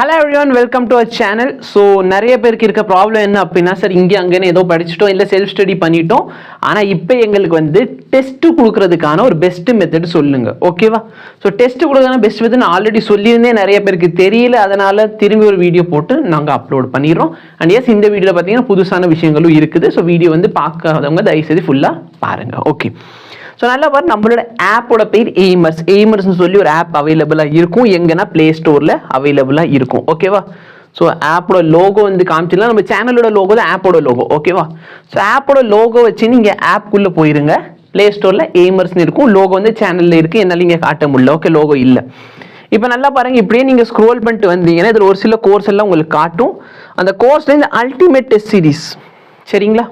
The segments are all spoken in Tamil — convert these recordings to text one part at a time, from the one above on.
Hello everyone, welcome to our channel. So நிறைய பேருக்கு இருக்க ப்ராப்ளம் என்ன அப்படின்னா சார் இங்கே அங்கேன்னு ஏதோ படிச்சுட்டோம் இல்லை செல்ஃப் ஸ்டடி பண்ணிட்டோம், ஆனால் இப்போ எங்களுக்கு வந்து டெஸ்ட் கொடுக்கறதுக்கான ஒரு பெஸ்ட் மெத்தட் சொல்லுங்க, ஓகேவா? ஸோ டெஸ்ட் கொடுக்கறதுக்கான பெஸ்ட் மெத்தட் நான் ஆல்ரெடி சொல்லியிருந்தேன், நிறைய பேருக்கு தெரியல, அதனால திரும்பி ஒரு வீடியோ போட்டு நாங்கள் அப்லோட் பண்ணிடுறோம். அண்ட் எஸ், இந்த வீடியோவில் பார்த்தீங்கன்னா புதுசான விஷயங்களும் இருக்குது. ஸோ வீடியோ வந்து பார்க்காதவங்க தயவுசெய்து ஃபுல்லாக பாருங்கள், ஓகே? ஸோ நல்லா பாரு, நம்மளோட ஆப்போட பேர் எய்மர்ஸ்னு சொல்லி ஒரு ஆப் அவைலபிளாக இருக்கும். எங்கன்னா பிளே ஸ்டோரில் அவைலபிளாக இருக்கும், ஓகேவா? ஸோ ஆப்போட லோகோ வந்து காமிச்சிடலாம். நம்ம சேனலோட லோகோ தான் ஆப்போட லோகோ, ஓகேவா? ஸோ ஆப்போட லோகோ வச்சு நீங்கள் ஆப்குள்ளே போயிருங்க. பிளே ஸ்டோரில் எய்மர்ஸ்னு இருக்கும், லோகோ வந்து சேனலில் இருக்குது, என்னால் இங்கே காட்ட முடியல, ஓகே? லோகோ இல்லை. இப்போ நல்லா பாருங்கள், இப்படியே நீங்கள் ஸ்க்ரோல் பண்ணிட்டு வந்தீங்கன்னா இதில் ஒரு சில கோர்ஸ் எல்லாம் உங்களுக்கு காட்டும். அந்த கோர்ஸில் இந்த அல்டிமேட் டெஸ்ட் சீரிஸ், சரிங்களா?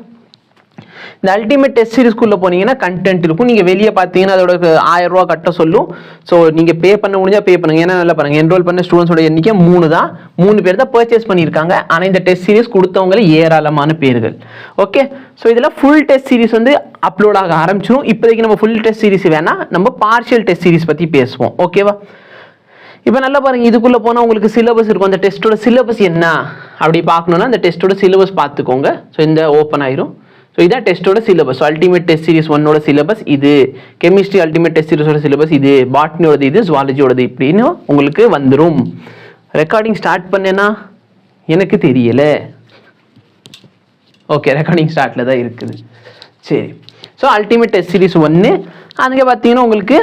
இந்த அல்டிமேட் டெஸ்ட் சீரிஸ்க்குள்ளே போனீங்கன்னா கண்டென்ட் இருக்கும். நீங்கள் வெளியே பார்த்தீங்கன்னா அதோட 1000 ரூபா கட்ட சொல்லும். ஸோ நீங்கள் பே பண்ண முடிஞ்சால் பே பண்ணுங்க. ஏன்னா நல்லா பாருங்கள், என்ரோல் பண்ண ஸ்டூடெண்ட்ஸோட எண்ணிக்கை 3 பேர் தான் பர்ச்சேஸ் பண்ணியிருக்காங்க. ஆனால் இந்த டெஸ்ட் சீரிஸ் கொடுத்தவங்களே ஏராளமான பேர்கள், ஓகே? ஸோ இதில் ஃபுல் டெஸ்ட் சீரிஸ் வந்து அப்லோட் ஆக ஆரம்பிச்சிடும். இப்போதைக்கு நம்ம ஃபுல் டெஸ்ட் சீரிஸ் வேணால் நம்ம பார்ஷியல் டெஸ்ட் சீரிஸ் பற்றி பேசுவோம், ஓகேவா? இப்போ நல்லா பாருங்க, இதுக்குள்ளே போனால் உங்களுக்கு சிலபஸ் இருக்கும். அந்த டெஸ்ட்டோட சிலபஸ் என்ன அப்படி பார்க்கணுன்னா அந்த டெஸ்ட்டோட சிலபஸ் பார்த்துக்கோங்க. ஸோ இந்த ஓப்பன் ஆயிரும். ஸோ இதான் டெஸ்ட்டோட சிலபஸ். அல்டிமேட் டெஸ்ட் சீரிஸ் 1ஓட சிலபஸ் இது, கெமிஸ்ட்ரி அல்டிமேட் டெஸ்ட் சீரிஸோட சிலபஸ் இது, பாட்னியோடது இது, ஜுவாலஜியோடது இப்படின்னு உங்களுக்கு வந்துடும். ரெக்கார்டிங் ஸ்டார்ட் பண்ணேன்னா எனக்கு தெரியல, ஓகே? ரெக்கார்டிங் ஸ்டார்ட்ல தான் இருக்குது, சரி. ஸோ அல்டிமேட் டெஸ்ட் சீரிஸ் 1 அதுக்கு பார்த்தீங்கன்னா உங்களுக்கு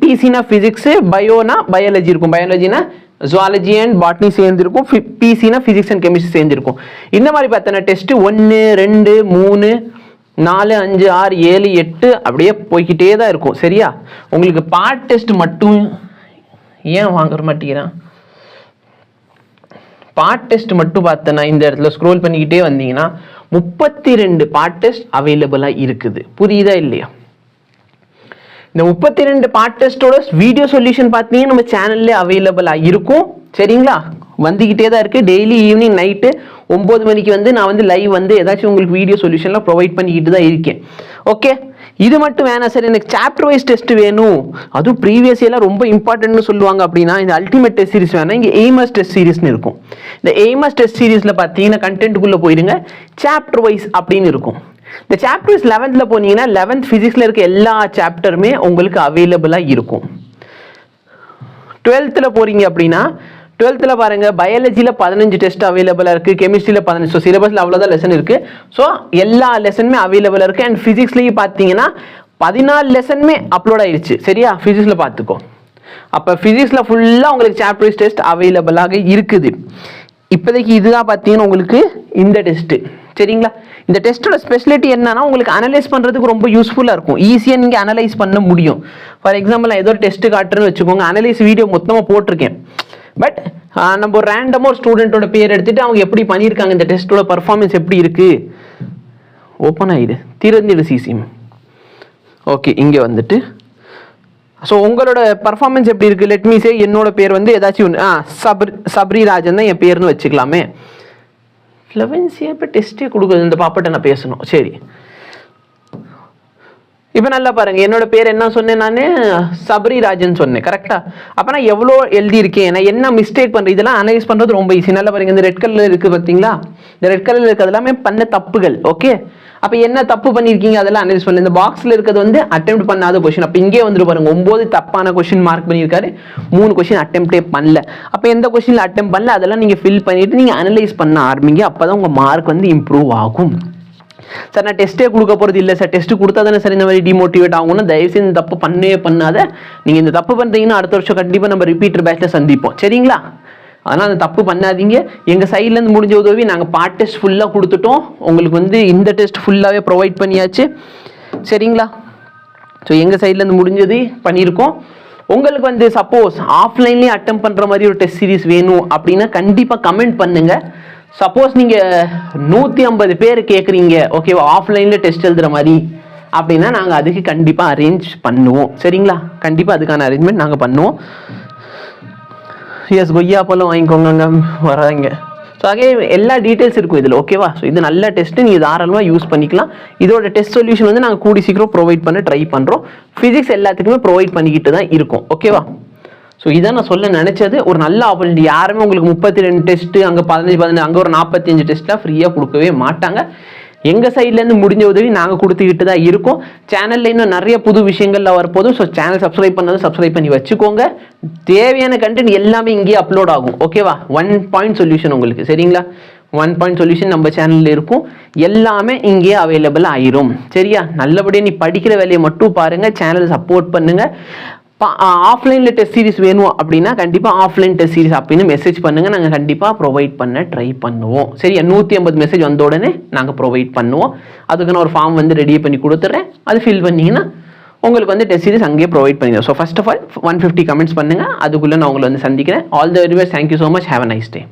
பிசினா ஃபிசிக்ஸ், பயோனா பயாலஜி இருக்கும், பயாலஜினா ஜுவாலஜி அண்ட் பாட்னி சேர்ந்துருக்கும், பிசினா ஃபிசிக்ஸ் அண்ட் கெமிஸ்ட்ரி சேர்ந்துருக்கும். இந்த மாதிரி பார்த்தோன்னா டெஸ்ட் 1, 2, 3, 4, 5, 6, 7, 8 அப்படியே போய்கிட்டே தான் இருக்கும், சரியா? உங்களுக்கு பார்ட் டெஸ்ட் மட்டும் ஏன் வாங்க மாட்டேங்கிறான்? பார்ட் டெஸ்ட் மட்டும் பார்த்தோன்னா இந்த இடத்துல ஸ்க்ரோல் பண்ணிக்கிட்டே வந்தீங்கன்னா 32 பார்ட் டெஸ்ட் அவைலபிளாக இருக்குது. புரியுதா இல்லையா? இந்த 32 பார்ட் டெஸ்டோட வீடியோ சொல்யூஷன் பார்த்தீங்கன்னா நம்ம சேனல்ல அவைலபிளாக இருக்கும், சரிங்களா? வந்துக்கிட்டே தான் இருக்குது. டெய்லி ஈவினிங் நைட்டு 9 மணிக்கு வந்து நான் வந்து லைவ் வந்து ஏதாச்சும் உங்களுக்கு வீடியோ சொல்யூஷன்லாம் ப்ரொவைட் பண்ணிக்கிட்டு தான் இருக்கேன், ஓகே? இது மட்டும் வேணாம் சார், எனக்கு சாப்டர் வைஸ் டெஸ்ட் வேணும், அதுவும் ப்ரீவியஸ் இயர்லாம் ரொம்ப இம்பார்ட்டன்ட்னு சொல்லுவாங்க அப்படின்னா இந்த அல்டிமேட் டெஸ்ட் சீரிஸ் வேணாம். இங்கே எய்மர்ஸ் டெஸ்ட் சீரிஸ்னு இருக்கும். இந்த எய்மர்ஸ் டெஸ்ட் சீரிஸில் பார்த்தீங்கன்னா கண்டென்ட்டுக்குள்ளே போயிடுங்க, சாப்டர் வைஸ் அப்படின்னு இருக்கும். இந்த சாப்டர்ஸ் 11th போனீங்கன்னா 11th பிசிக்ஸ்ல இருக்க எல்லா சாப்டருமே உங்களுக்கு அவைலபிளாக இருக்கும். 12th போறீங்க அப்படின்னா 12th பாருங்க, பயாலஜியில் 15 டெஸ்ட் அவைலபிளாக இருக்குது, கெமிஸ்ட்ரியில் 15. ஸோ சிலபஸில் அவ்வளோதான் லெசன் இருக்குது. ஸோ எல்லா லெசனுமே அவைலபிளாக இருக்குது. அண்ட் ஃபிசிக்ஸ்லேயும் பார்த்தீங்கன்னா 14 லெசனுமே அப்லோட் ஆயிடுச்சு, சரியா? ஃபிசிக்ஸில் பார்த்துக்கோ. அப்போ ஃபிசிக்ஸில் ஃபுல்லாக உங்களுக்கு சாப்டர் வைஸ் டெஸ்ட் அவைலபிளாக இருக்குது. இப்போதைக்கு இதுதான் பார்த்தீங்கன்னா உங்களுக்கு இந்த டெஸ்ட்டு, சரிங்களா? இந்த டெஸ்ட்டோட ஸ்பெஷாலிட்டி என்னன்னா உங்களுக்கு அனலைஸ் பண்ணுறதுக்கு ரொம்ப யூஸ்ஃபுல்லாக இருக்கும். ஈஸியாக நீங்கள் அனலைஸ் பண்ண முடியும். ஃபார் எக்ஸாம்பிள் நான் ஏதோ ஒரு டெஸ்ட்டு காட்டுறேன்னு வச்சுக்கோங்க, அனலைஸ் வீடியோ மொத்தமாக போட்டிருக்கேன். பட் நம்ம ஒரு ரேண்டமாக ஒரு ஸ்டூடெண்ட்டோட பேர் எடுத்துகிட்டு அவங்க எப்படி பண்ணியிருக்காங்க, இந்த டெஸ்ட்டோட பர்ஃபார்மன்ஸ் எப்படி இருக்குது, ஓப்பன் ஆகிடு, திறந்திடு சிசிம், ஓகே? இங்கே வந்துட்டு ஸோ உங்களோட பர்ஃபார்மன்ஸ் எப்படி இருக்குது, லெட் மீ சே என்னோட பேர் வந்து ஏதாச்சும் சப்ரி ராஜன் தான் என் பேர்னு வச்சுக்கலாமே. 11th இப்போ டெஸ்ட்டே கொடுக்குது, இந்த பாப்பாட்ட நான் பேசணும், சரி? இப்போ நல்லா பாருங்க, என்னோட பேர் என்ன சொன்னேன், நான் சபரி ராஜன் சொன்னேன், கரெக்டா? அப்போ நான் எவ்வளோ எழுதியிருக்கேன், நான் என்ன மிஸ்டேக் பண்ணுறேன், இதெல்லாம் அனலைஸ் பண்ணுறது ரொம்ப ஈஸி. நல்லா பாருங்க, இந்த ரெட் கலர் இருக்குது பார்த்தீங்களா? இந்த ரெட் கலரில் இருக்கிறது எல்லாமே பண்ண தப்புகள், ஓகே? அப்போ என்ன தப்பு பண்ணியிருக்கீங்க அதெல்லாம் அனலைஸ் பண்ணல. இந்த பாக்ஸில் இருக்கிறது வந்து அட்டெம்ப்ட் பண்ணாத கொஸ்டின். அப்போ இங்கே வந்துட்டு பாருங்க, 9 தப்பான கொஸ்டின் மார்க் பண்ணியிருக்காரு, 3 கொஸ்டின் அட்டெம்ப்டே பண்ணல. அப்போ எந்த கொஸ்டினில் அட்டெம்ப்ட் பண்ணல அதெல்லாம் நீங்கள் ஃபில் பண்ணிட்டு நீங்கள் அனலைஸ் பண்ண ஆரம்பிங்க. அப்போ தான் உங்கள் மார்க் வந்து இம்ப்ரூவ் ஆகும். சார் நான் டெஸ்ட்டே கொடுக்க போகிறது இல்லை சார், டெஸ்ட்டு கொடுத்தா தானே சார் இந்த மாதிரி டிமோட்டிவேட் ஆகும்னா தயவுசெய்து இந்த தப்பு பண்ணவே பண்ணாத. நீங்கள் இந்த தப்பு பண்ணுறீங்கன்னா அடுத்த வருஷம் கண்டிப்பாக நம்ம ரிப்பீட்டர் பேட்சில் சந்திப்போம், சரிங்களா? அதனால் அந்த தப்பு பண்ணாதீங்க. எங்கள் சைட்லேருந்து முடிஞ்ச உதவி நாங்கள் பார்ட் டெஸ்ட் ஃபுல்லாக கொடுத்துட்டோம், உங்களுக்கு வந்து இந்த டெஸ்ட் ஃபுல்லாகவே ப்ரொவைட் பண்ணியாச்சு, சரிங்களா? ஸோ எங்கள் சைட்லேருந்து முடிஞ்சது பண்ணியிருக்கோம். உங்களுக்கு வந்து சப்போஸ் ஆஃப்லைன்லேயே அட்டெம்ப்ட் பண்ணுற மாதிரி ஒரு டெஸ்ட் சீரிஸ் வேணும் அப்படின்னா கண்டிப்பாக கமெண்ட் பண்ணுங்கள். சப்போஸ் நீங்கள் 150 பேர் கேட்குறீங்க, ஓகேவா, ஆஃப்லைனில் டெஸ்ட் எழுதுகிற மாதிரி அப்படின்னா நாங்கள் அதுக்கு கண்டிப்பாக அரேஞ்ச் பண்ணுவோம், சரிங்களா? கண்டிப்பாக அதுக்கான அரேஞ்ச்மெண்ட் நாங்கள் பண்ணுவோம். எஸ், கொய்யா பழம் வாங்கிக்கோங்க வராங்க. ஸோ ஆகே எல்லா டீட்டெயில்ஸ் இருக்கும் இதில், ஓகேவா? ஸோ இது நல்ல டெஸ்ட்டு, நீங்கள் தாராளமாக யூஸ் பண்ணிக்கலாம். இதோட டெஸ்ட் சொல்யூஷன் வந்து நாங்கள் கூடி சீக்கிரம் ப்ரொவைட் பண்ண ட்ரை பண்ணுறோம். ஃபிசிக்ஸ் எல்லாத்துக்குமே ப்ரொவைட் பண்ணிக்கிட்டு தான் இருக்கோம், ஓகேவா? ஸோ இதான் நான் சொல்ல நினச்சது. ஒரு நல்ல ஆப்பர்ச்சுனிட்டி. யாருமே உங்களுக்கு 32 டெஸ்ட்டு, அங்கே 15 அங்கே ஒரு 45 டெஸ்ட்லாம் ஃப்ரீயாக கொடுக்கவே மாட்டாங்க. எங்கள் சைட்லேருந்து முடிஞ்ச உதவி நாங்கள் கொடுத்துக்கிட்டு தான் இருக்கோம். சேனலில் இன்னும் நிறைய புது விஷயங்கள்ல வரப்போதும். ஸோ சேனல் சப்ஸ்கிரைப் பண்ணதும் சப்ஸ்கிரைப் பண்ணி வச்சுக்கோங்க. தேவையான கண்டென்ட் எல்லாமே இங்கேயே அப்லோட் ஆகும். ஓகேவா? 1 பாயிண்ட் சொல்யூஷன் உங்களுக்கு, சரிங்களா? 1 பாயிண்ட் சொல்யூஷன் நம்ம சேனலில் இருக்கும். எல்லாமே இங்கேயே அவைலபிள் ஆயிரும். சரியா? நல்லபடியாக நீ படிக்கிற வேலையை மட்டும் பாருங்கள், சேனலை சப்போர்ட் பண்ணுங்கள். ஆஃப்லைனில் டெஸ்ட் சீரிஸ் வேணும் அப்படின்னா கண்டிப்பாக ஆஃப்லைன் டெஸ்ட் சீரிஸ் அப்படின்னு மெசேஜ் பண்ணுங்கள். நாங்கள் கண்டிப்பாக ப்ரொவைட் பண்ண ட்ரை பண்ணுவோம். சரியா? 150 மெசேஜ் வந்த உடனே நாங்கள் ப்ரொவைட் பண்ணுவோம். அதுக்கு நான் ஒரு ஃபார்ம் வந்து ரெடி பண்ணி கொடுத்துட்றேன். அது ஃபில் பண்ணிங்கன்னா உங்களுக்கு வந்து டெஸ்ட் சீரிஸ் அங்கேயே ப்ரொவைட் பண்ணிடுவோம். So first of all 150 comments பண்ணுங்கள். அதுக்குள்ளே நான் உங்களை வந்து சந்திக்கிறேன். All the very best. Thank you so much. Have a nice day.